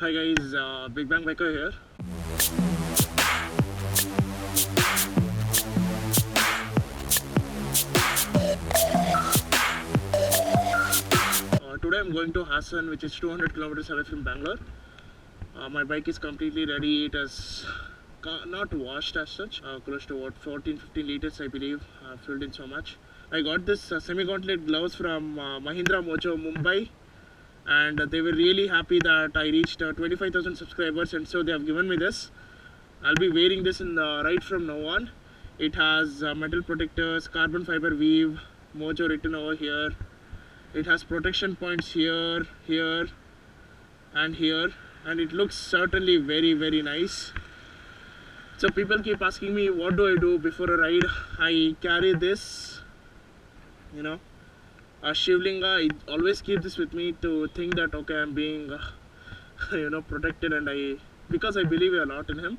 Hi guys, Big Bang Biker here. Today I'm going to Hassan, which is 200 kilometers away from Bangalore. My bike is completely ready. It is not washed as such. Close to what 14-15 liters I believe. Filled in so much. I got this semi-gauntlet gloves from Mahindra Mojo Mumbai. And they were really happy that I reached 25,000 subscribers, and so they have given me this. I'll be wearing this in right from now on. It has metal protectors, carbon fiber weave, Mojo written over here. It has protection points here, here and here, and it looks certainly very nice. So people keep asking me what do I do before a ride. I carry this, Shivlinga. I always keep this with me to think that okay, I'm being protected, and because I believe a lot in him.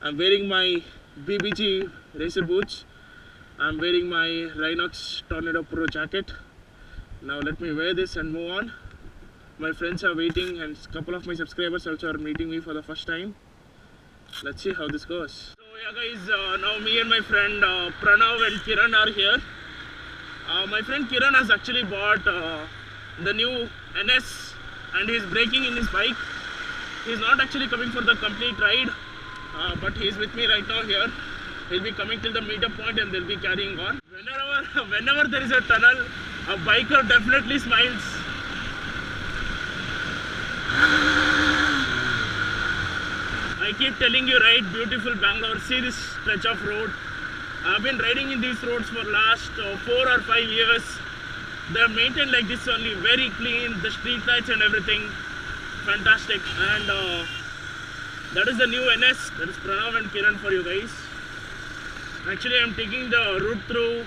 I'm wearing my BBG racer boots. I'm wearing my Rhinox Tornado Pro jacket. Now let me wear this and move on. My friends are waiting, and a couple of my subscribers also are meeting me for the first time. Let's see how this goes. So yeah guys, now me and my friend Pranav and Kiran are here. My friend Kiran has actually bought the new NS, and he's braking in his bike. He's not actually coming for the complete ride, but he's with me right now here. He'll be coming till the meetup point and they'll be carrying on. Whenever there is a tunnel, a biker definitely smiles. I keep telling you, right, beautiful Bangalore. See this stretch of road. I've been riding in these roads for last 4 or 5 years. They're maintained like this only, very clean, the street lights and everything, fantastic. And that is the new NS. That is Pranav and Kiran for you guys. Actually, I'm taking the route through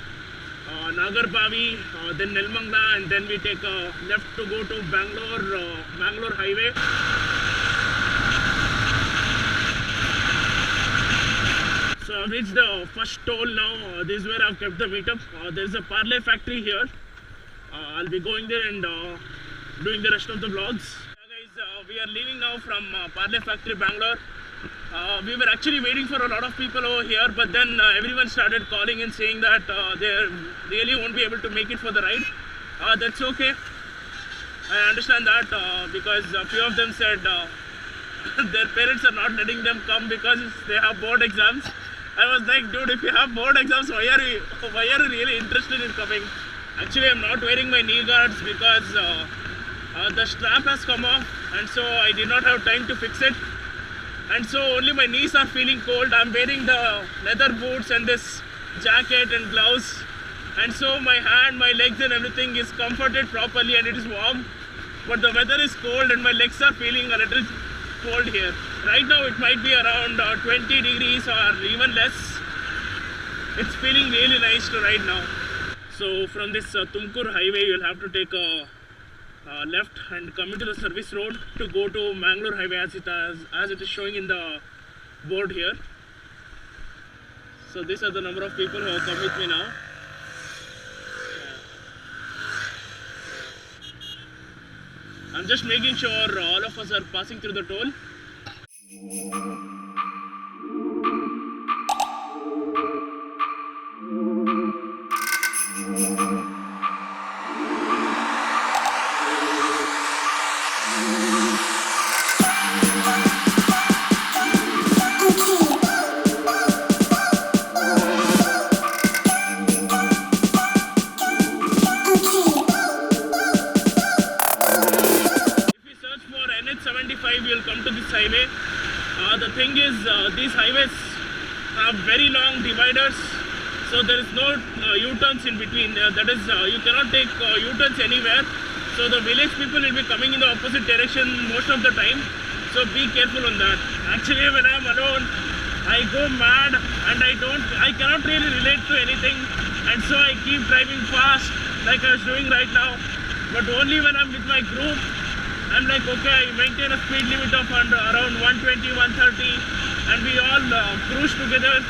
Nagarbavi, then Nelmangla, and then we take a left to go to Bangalore highway. So I've reached the first toll now. This is where I've kept the meetup. There's a Parle factory here. I'll be going there and doing the rest of the vlogs. Yeah, guys, we are leaving now from Parle factory, Bangalore. We were actually waiting for a lot of people over here, but then everyone started calling and saying that they really won't be able to make it for the ride. That's okay. I understand that because a few of them said their parents are not letting them come because they have board exams. I was like, dude, if you have board exams, why are you really interested in coming? Actually, I'm not wearing my knee guards because the strap has come off, and so I did not have time to fix it. And so only my knees are feeling cold. I'm wearing the leather boots and this jacket and gloves. And so my hand, my legs and everything is comforted properly and it is warm. But the weather is cold and my legs are feeling a little cold here. Right now it might be around 20 degrees or even less. It's feeling really nice to ride now. So from this Tumkur highway you'll have to take a left and come into the service road to go to Mangalore highway as it is showing in the board here. So these are the number of people who have come with me now. I'm just making sure all of us are passing through the toll. You'll come to this highway. The thing is, these highways have very long dividers, so there is no U-turns in between. That is, you cannot take U-turns anywhere. So the village people will be coming in the opposite direction most of the time. So be careful on that. Actually, when I'm alone, I go mad and I cannot really relate to anything, and so I keep driving fast like I was doing right now. But only when I'm with my group, I'm like, okay, I maintain a speed limit of around 120, 130, and we all cruise together,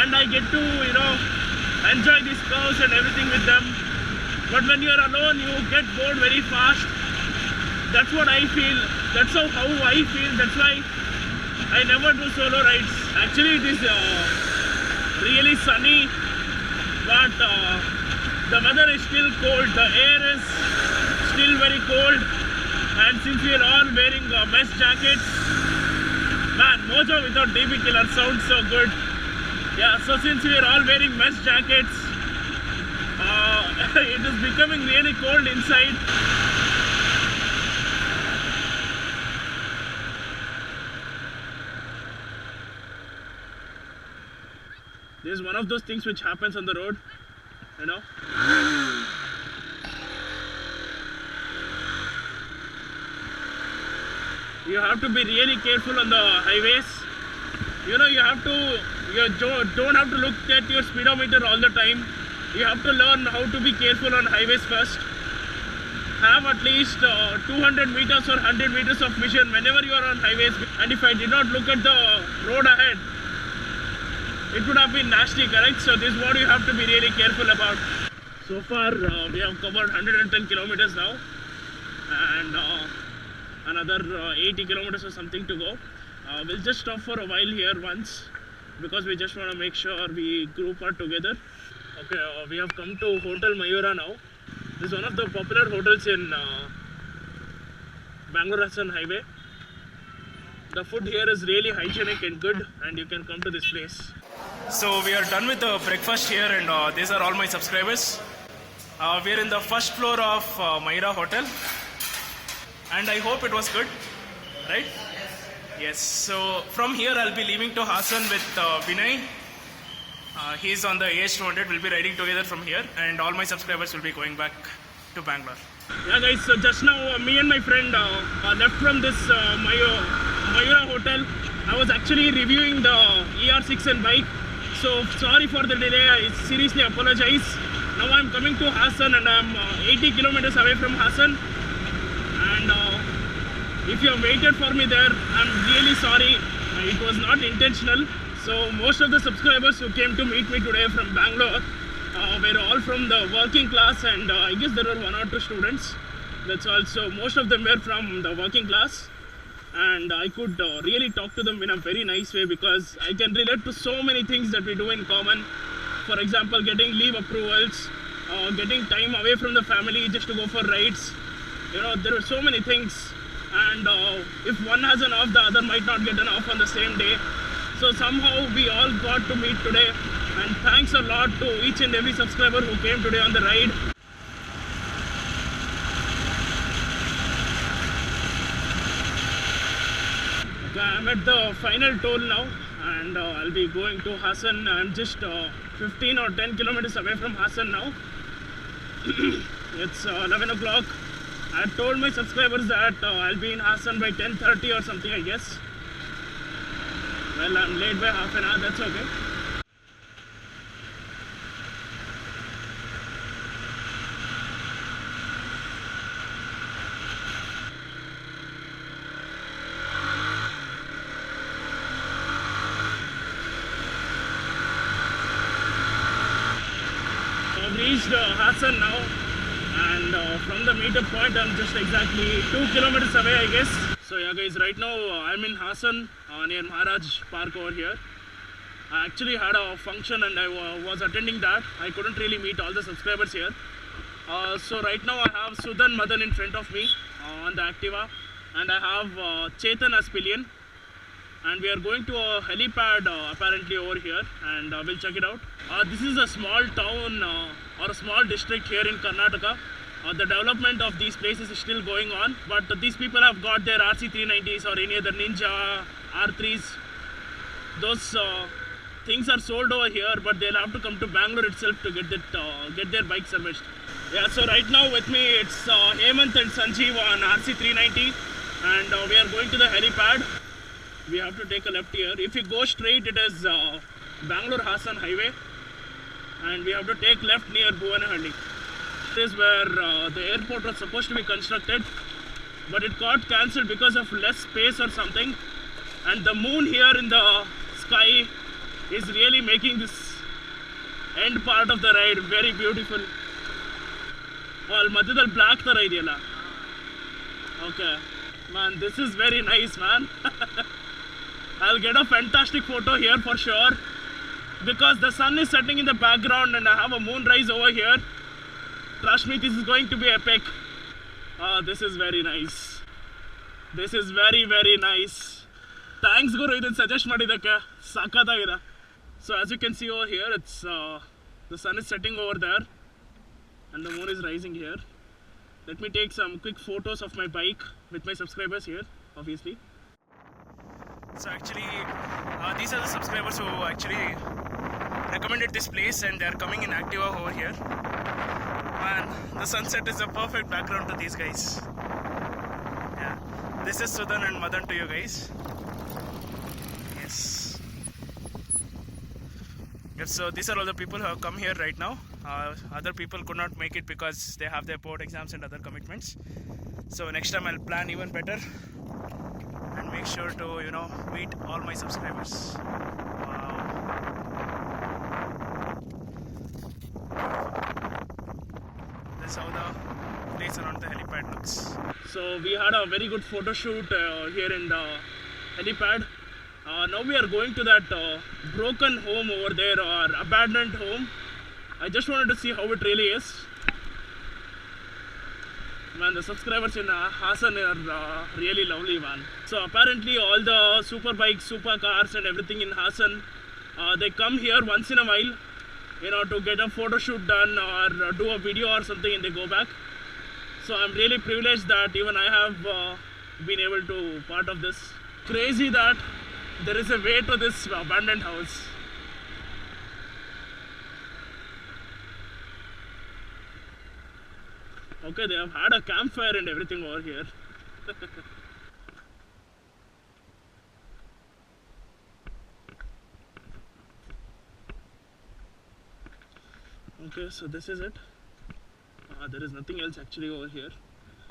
and I get to, enjoy these curves and everything with them. But when you're alone, you get bored very fast. That's what I feel. That's how I feel. That's why I never do solo rides. Actually, it is really sunny, but the weather is still cold. The air is still very cold, and since we are all wearing vest jackets, man, Mojo without DB Killer sounds so good. Yeah, so since we are all wearing vest jackets, it is becoming really cold inside. This is one of those things which happens on the road, you know. You have to be really careful on the highways. You know, you don't have to look at your speedometer all the time. You have to learn how to be careful on highways first. Have at least 200 meters or 100 meters of vision whenever you are on highways. And if I did not look at the road ahead, it would have been nasty, correct? So this is what you have to be really careful about. So far, we have covered 110 kilometers now, and another 80 kilometers or something to go. We'll just stop for a while here once, because we just want to make sure we group are together. Okay, we have come to Hotel Mayura now. This is one of the popular hotels in Bangalore-Hassan Highway. The food here is really hygienic and good, and you can come to this place. So we are done with the breakfast here, and these are all my subscribers. We are in the first floor of Mayura Hotel, and I hope it was good, right? Yes. So from here I'll be leaving to Hassan with Vinay. He's on the AH200. We'll be riding together from here, and all my subscribers will be going back to Bangalore. Yeah, guys. So just now, me and my friend left from this Mayura Hotel. I was actually reviewing the ER6N bike. So sorry for the delay. I seriously apologize. Now I'm coming to Hassan, and I'm 80 kilometers away from Hassan. And if you have waited for me there, I'm really sorry. It was not intentional. So most of the subscribers who came to meet me today from Bangalore were all from the working class, and I guess there were 1 or 2 students. That's also, most of them were from the working class, and I could really talk to them in a very nice way, because I can relate to so many things that we do in common. For example, getting leave approvals, getting time away from the family just to go for rides. You know, there are so many things, and if one has an off, the other might not get an off on the same day. So somehow we all got to meet today, and thanks a lot to each and every subscriber who came today on the ride. Okay, I'm at the final toll now, and I'll be going to Hassan. I'm just 15 or 10 kilometers away from Hassan now. It's 11 o'clock. I told my subscribers that I'll be in Hassan by 10:30 or something, I guess. Well, I'm late by half an hour, that's okay. So I've reached Hassan now, and from the meetup point I'm just exactly 2 kilometers away, I guess. So yeah guys, right now I'm in Hassan near Maharaj Park over here. I actually had a function and I was attending that. I couldn't really meet all the subscribers here. So right now I have Sudhan Madan in front of me on the Activa, and I have Chetan as pillion. And we are going to a helipad apparently over here, and we'll check it out. This is a small town or a small district here in Karnataka. The development of these places is still going on, but these people have got their RC390s or any other Ninja R3s. Those things are sold over here, but they'll have to come to Bangalore itself to get their bike serviced. Yeah, so right now with me it's Hemant and Sanjeev on RC390, and we are going to the helipad. We have to take a left here. If you go straight, it is Bangalore-Hassan highway, and we have to take left near Bhuvanahally. This is where the airport was supposed to be constructed, but it got cancelled because of less space or something. And the moon here in the sky is really making this end part of the ride very beautiful. Oh, al madhyadalli black tara ideyalla. Okay. Man, this is very nice, man. I'll get a fantastic photo here for sure. Because the sun is setting in the background and I have a moonrise over here. Trust me, this is going to be epic. This is very nice. This is very, very nice. Thanks, Guru. Idin suggest madidake. Sakatagida. So as you can see over here, it's the sun is setting over there and the moon is rising here. Let me take some quick photos of my bike with my subscribers here, obviously. So actually, these are the subscribers who actually recommended this place and they are coming in Activa over here. Man, the sunset is a perfect background to these guys. Yeah, this is Sudan and Madan to you guys. Yes. Yes, so these are all the people who have come here right now. Other people could not make it because they have their board exams and other commitments. So next time I'll plan even better and make sure to, you know, meet all my subscribers. Wow. That's how the place around the helipad looks. So we had a very good photo shoot here in the helipad. Now we are going to that broken home over there, or abandoned home. I just wanted to see how it really is. Man, the subscribers in Hassan are really lovely, man. So apparently all the super bikes, super cars and everything in Hassan, they come here once in a while, you know, to get a photo shoot done or do a video or something, and they go back. So I'm really privileged that even I have been able to part of this. Crazy that there is a way to this abandoned house. Okay, they have had a campfire and everything over here. Okay, so this is it. There is nothing else actually over here.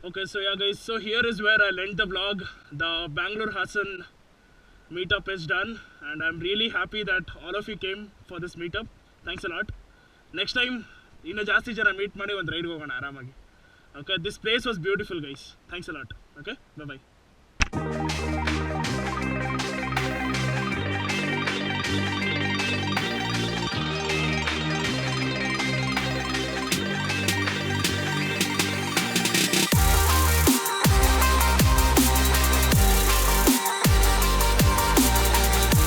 Okay, so yeah guys, so here is where I'll end the vlog. The Bangalore Hassan meetup is done and I'm really happy that all of you came for this meetup. Thanks a lot. Next time, inna jaasti jana meet ಮಾಡಿ ಒಂದು ride ಹೋಗೋಣ ಆರಾಮಾಗಿ. Okay, this place was beautiful guys. Thanks a lot. Okay, bye bye.